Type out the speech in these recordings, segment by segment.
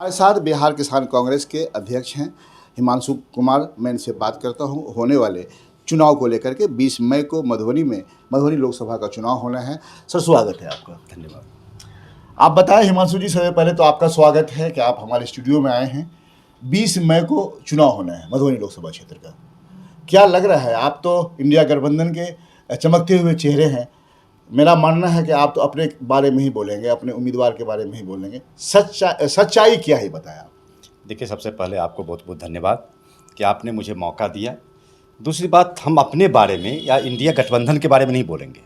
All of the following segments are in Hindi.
हमारे साथ बिहार किसान कांग्रेस के अध्यक्ष हैं हिमांशु कुमार। मैं इनसे बात करता हूं होने वाले चुनाव को लेकर के। 20 मई को मधुबनी लोकसभा का चुनाव होना है। सर, स्वागत है आपका। धन्यवाद। आप बताएं हिमांशु जी, सबसे पहले तो आपका स्वागत है कि आप हमारे स्टूडियो में आए हैं। 20 मई को चुनाव होना है मधुबनी लोकसभा क्षेत्र का। क्या लग रहा है? आप तो इंडिया गठबंधन के चमकते हुए चेहरे हैं। मेरा मानना है कि आप तो अपने बारे में ही बोलेंगे, अपने उम्मीदवार के बारे में ही बोलेंगे। सच्चाई क्या है बताया आप। देखिए, सबसे पहले आपको बहुत बहुत धन्यवाद कि आपने मुझे मौका दिया। दूसरी बात, हम अपने बारे में या इंडिया गठबंधन के बारे में नहीं बोलेंगे।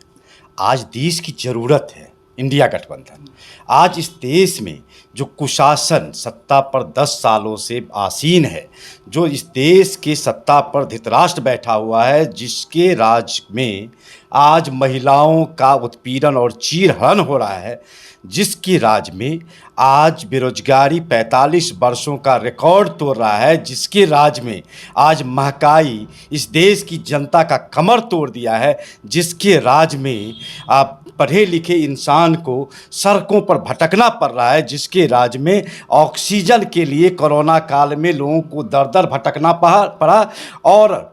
आज देश की ज़रूरत है इंडिया गठबंधन। आज इस देश में जो कुशासन सत्ता पर 10 सालों से आसीन है, जो इस देश के सत्ता पर धृतराष्ट्र बैठा हुआ है, जिसके राज में आज महिलाओं का उत्पीड़न और चीरहरण हो रहा है, जिसके राज में आज बेरोजगारी 45 वर्षों का रिकॉर्ड तोड़ रहा है, जिसके राज में आज महंगाई इस देश की जनता का कमर तोड़ दिया है, जिसके राज में आप पढ़े लिखे इंसान को सड़कों पर भटकना पड़ रहा है, जिसके राज में ऑक्सीजन के लिए कोरोना काल में लोगों को दर दर भटकना पड़ा और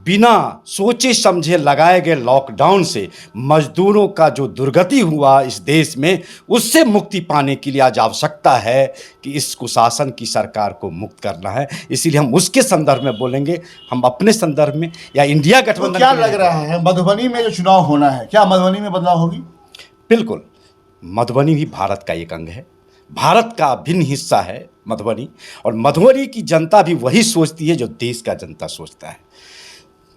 बिना सोचे समझे लगाए गए लॉकडाउन से मजदूरों का जो दुर्गति हुआ इस देश में, उससे मुक्ति पाने के लिए आज आवश्यकता है कि इस कुशासन की सरकार को मुक्त करना है। इसीलिए हम उसके संदर्भ में बोलेंगे, हम अपने संदर्भ में या इंडिया गठबंधन। तो क्या लग रहा है मधुबनी में जो चुनाव होना है, क्या मधुबनी में बदलाव होगी? बिल्कुल, मधुबनी भी भारत का एक अंग है, भारत का अभिन्न हिस्सा है मधुबनी। और मधुबनी की जनता भी वही सोचती है जो देश का जनता सोचता है।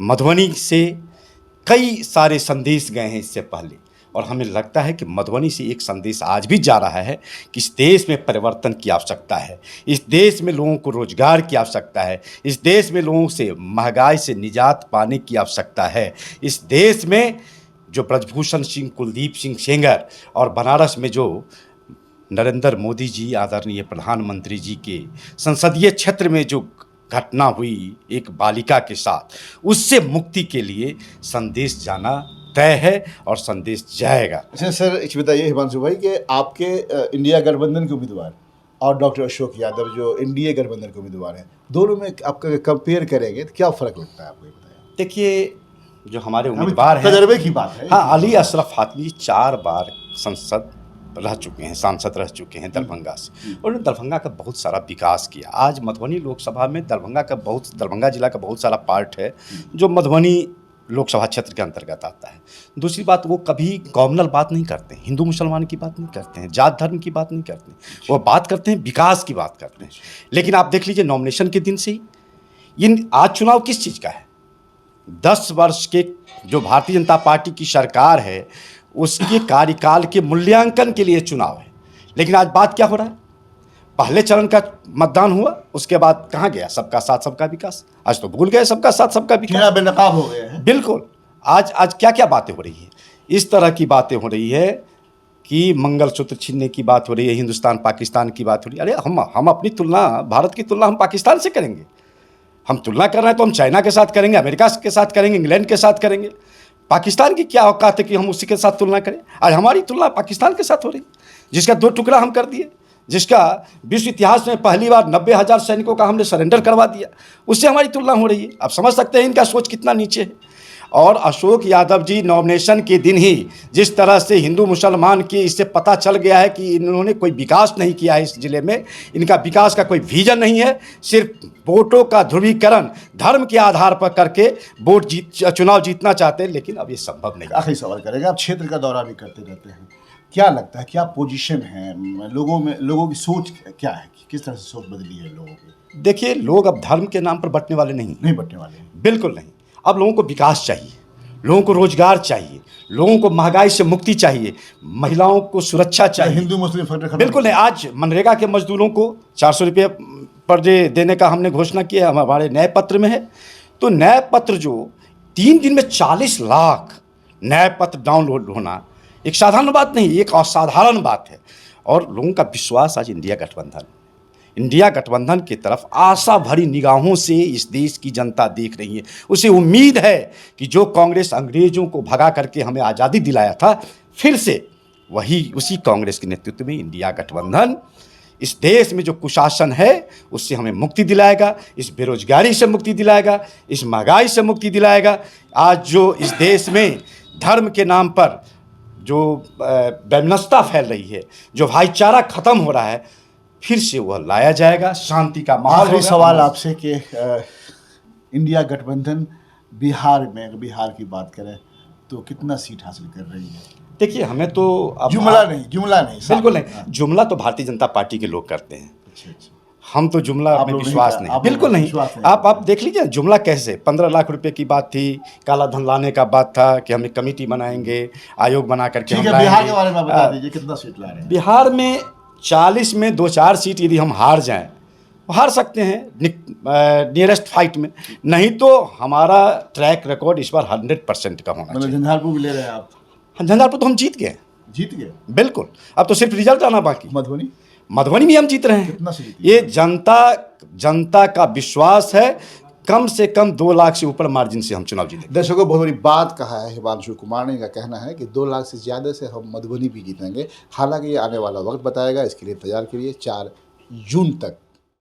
मधुबनी से कई सारे संदेश गए हैं इससे पहले, और हमें लगता है कि मधुबनी से एक संदेश आज भी जा रहा है कि इस देश में परिवर्तन की आवश्यकता है, इस देश में लोगों को रोजगार की आवश्यकता है, इस देश में लोगों से महंगाई से निजात पाने की आवश्यकता है। इस देश में जो ब्रजभूषण सिंह, कुलदीप सिंह सेंगर और बनारस में जो नरेंद्र मोदी जी आदरणीय प्रधानमंत्री जी के संसदीय क्षेत्र में जो घटना हुई एक बालिका के साथ, उससे मुक्ति के लिए संदेश जाना तय है और संदेश जाएगा। अच्छा सर, एक बताइए हिमांशु भाई कि आपके इंडिया गठबंधन के उम्मीदवार और डॉक्टर अशोक यादव जो एनडीए गठबंधन के उम्मीदवार हैं, दोनों में आपका कंपेयर करेंगे तो क्या फ़र्क लगता है आपको, बताया? देखिए, जो हमारे उम्मीदवार हैं, तजर्बे की बात है। हाँ, अली अशरफ फातमी 4 बार संसद रह चुके हैं, सांसद रह चुके हैं दरभंगा से, और उन्होंने दरभंगा का बहुत सारा विकास किया। आज मधुबनी लोकसभा में दरभंगा जिला का बहुत सारा पार्ट है जो मधुबनी लोकसभा क्षेत्र के अंतर्गत आता है। दूसरी बात, वो कभी कॉमनल बात नहीं करते हैं, हिंदू मुसलमान की बात नहीं करते हैं, जात धर्म की बात नहीं करते हैं, वो बात करते हैं विकास की बात करते हैं। लेकिन आप देख लीजिए, नॉमिनेशन के दिन से ही आज चुनाव किस चीज़ का है? 10 वर्ष के जो भारतीय जनता पार्टी की सरकार है उसके कार्यकाल के मूल्यांकन के लिए चुनाव है। लेकिन आज बात क्या हो रहा है? पहले चरण का मतदान हुआ, उसके बाद कहाँ गया सबका साथ सबका विकास? आज तो भूल गए सबका साथ सबका विकास, बेनकाब हो गए हैं। बिल्कुल। आज क्या क्या बातें हो रही है? इस तरह की बातें हो रही है कि मंगलसूत्र छीनने की बात हो रही है, हिंदुस्तान पाकिस्तान की बात हो रही है। अरे हम अपनी तुलना, भारत की तुलना हम पाकिस्तान से करेंगे? हम तुलना कर रहे हैं तो हम चाइना के साथ करेंगे, अमेरिका के साथ करेंगे, इंग्लैंड के साथ करेंगे। पाकिस्तान की क्या औकात है कि हम उसी के साथ तुलना करें? आज हमारी तुलना पाकिस्तान के साथ हो रही, जिसका 2 टुकड़ा हम कर दिए, जिसका विश्व इतिहास में पहली बार 90,000 सैनिकों का हमने सरेंडर करवा दिया, उससे हमारी तुलना हो रही है। आप समझ सकते हैं इनका सोच कितना नीचे है। और अशोक यादव जी नॉमिनेशन के दिन ही जिस तरह से हिंदू मुसलमान की, इससे पता चल गया है कि इन्होंने कोई विकास नहीं किया है इस ज़िले में, इनका विकास का कोई विजन नहीं है, सिर्फ वोटों का ध्रुवीकरण धर्म के आधार पर करके चुनाव जीतना चाहते हैं। लेकिन अब ये संभव नहीं। आखिरी सवाल करेंगे, आप क्षेत्र का दौरा भी करते रहते हैं, क्या लगता है क्या पोजीशन है लोगों में, लोगों की सोच क्या है, किस तरह से सोच बदली है लोगों की? देखिए, लोग अब धर्म के नाम पर बंटने वाले नहीं बंटने वाले, बिल्कुल नहीं। अब लोगों को विकास चाहिए, लोगों को रोजगार चाहिए, लोगों को महंगाई से मुक्ति चाहिए, महिलाओं को सुरक्षा चाहिए। हिंदू मुस्लिम फर्क बिल्कुल नहीं। आज मनरेगा के मजदूरों को 400 रुपये पर डे देने का हमने घोषणा किया, हमारे न्याय पत्र में है। तो न्याय पत्र जो 3 दिन में 40 लाख न्याय पत्र डाउनलोड होना एक साधारण बात नहीं, एक असाधारण बात है। और लोगों का विश्वास आज इंडिया गठबंधन की तरफ आशा भरी निगाहों से इस देश की जनता देख रही है। उसे उम्मीद है कि जो कांग्रेस अंग्रेजों को भगा करके हमें आज़ादी दिलाया था, फिर से उसी कांग्रेस के नेतृत्व में इंडिया गठबंधन इस देश में जो कुशासन है उससे हमें मुक्ति दिलाएगा, इस बेरोजगारी से मुक्ति दिलाएगा, इस महंगाई से मुक्ति दिलाएगा। आज जो इस देश में धर्म के नाम पर जो वैमनस्यता फैल रही है, जो भाईचारा खत्म हो रहा है, फिर से वह लाया जाएगा, शांति का माहौल आखिरी होगा। सवाल आपसे कि इंडिया गठबंधन बिहार में, अगर बिहार की बात करें तो कितना सीट हासिल कर रही है? देखिए, हमें तो अब जुमला नहीं, बिल्कुल नहीं, हाँ। जुमला तो भारतीय जनता पार्टी के लोग करते हैं, अच्छा अच्छा। हम तो जुमला आप में लोग नहीं विश्वास कर- नहीं, आप लोग बिल्कुल नहीं। विश्वास नहीं आप देख लीजिए जुमला कैसे 15 लाख रुपए की बात थी, काला धन लाने का बात था कि हम एक कमेटी बनाएंगे, आयोग बना करके ठीक हम है, बिहार लाएंगे। के बारे में बता दीजिए, कितना सीट ला रहे हैं? बिहार में 40 में 2-4 सीट यदि हम हार जाएं, हार सकते हैं नियरेस्ट फाइट में, नहीं तो हमारा ट्रैक रिकॉर्ड इस बार 100% का होना मतलब चाहिए। झंझारपुर भी ले रहे हैं आप? झंझारपुर तो हम जीत गए, जीत गए? बिल्कुल, अब तो सिर्फ रिजल्ट आना बाकी। मधुबनी मधुबनी भी हम जीत रहे हैं। कितना सीट? ये जनता का विश्वास है, कम से कम 2 लाख से ऊपर मार्जिन से हम चुनाव जीतेंगे। दर्शकों, बहुत बड़ी बात कहा है हिमांशु कुमार ने। का कहना है कि 2 लाख से ज़्यादा से हम मधुबनी भी जीतेंगे। हालांकि ये आने वाला वक्त बताएगा, इसके लिए इंतजार करिए 4 जून तक